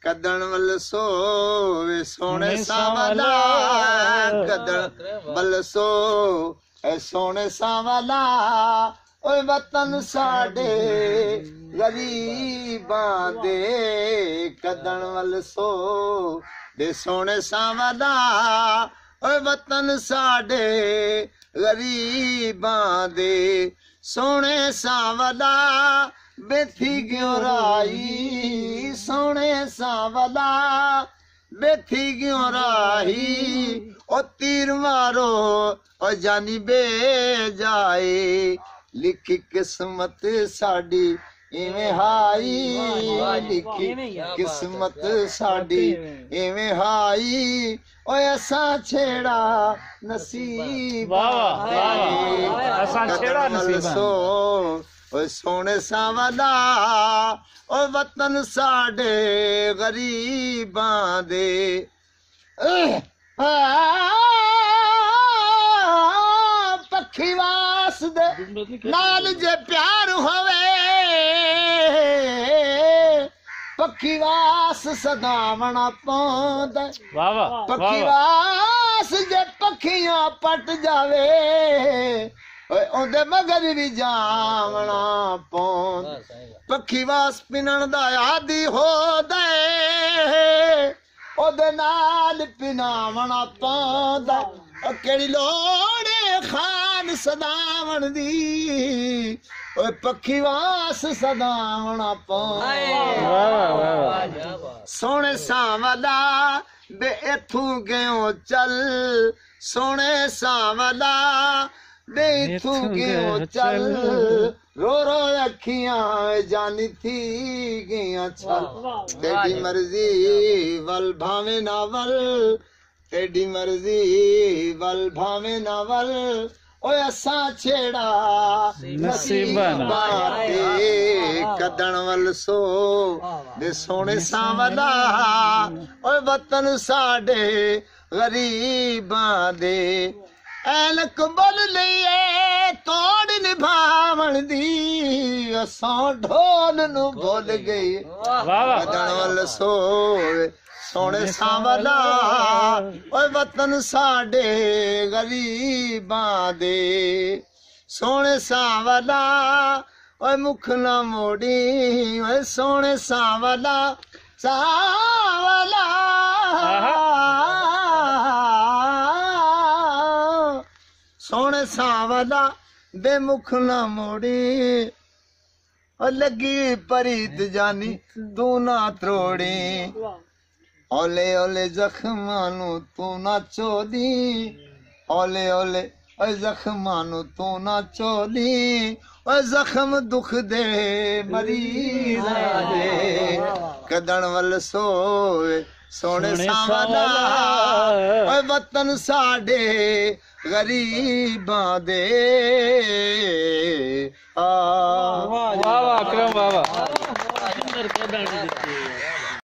कदण वल सोवे सोने सावला कदण वल सो ए सोने सावला ओए वतन साडे गरीबां दे कदण वल सो दे सोने सावला ओए वतन साडे गरीबां दे सोने सावला बेथी क्यों राही सोने सावला बेथी क्यों राही ओ तीर मारो ओ जानी बे जाए लिखी किस्मत साडी इवें हाई लिखी किस्मत साडी इवें हाई ओ असा छेड़ा नसीब असा छेड़ा नसीब ओ सोने सावला ओ वतन साडे गरीबां दे पखी वास दे नाल जे प्यार होवे पखी वास सदावना पौंदा पखी वास जे पखियां पट जावे ओदे मगर भी जावना पौंद पखी वास पिनण दा आदी हो दे ओदे नाल पिनावना पौंदा केड़ी लोड़े खान सदावण दी ओए पखी वास सदावना पौंदा सोने सावला बे इथू गयो चल सोने सावला बेथू क्यों चल रो रो अखियां जानी थी गया छल तेरी मर्जी वल भावे नावल तेरी मर्जी वल भावे नावल ओए असा छेड़ा नसीबां ते कदण वल सो दे सोने सावला ओए वतन साडे गरीबां दे ऐनक बोल लिए तोड़ निभावण दी असां ढोल नू भुल गई कदण वल सोवे सोने सावला ओए वतन साडे गरीबां दे सोने सावला ओए मुख ना मोड़ी ओए सोने सावला सावला सोने सावला बेमुख ना मोड़ी लगी परीत जानी तू ना त्रोड़ी ओले ओले जख्मानू तू ना चोदी ओले ओले जख्मानू तू ना चोदी जख्म दुख दे मरीज दे कदण वल सोए सोने सावला वतन साडे गरीबां दे वाह वाह अकरम वाह वाह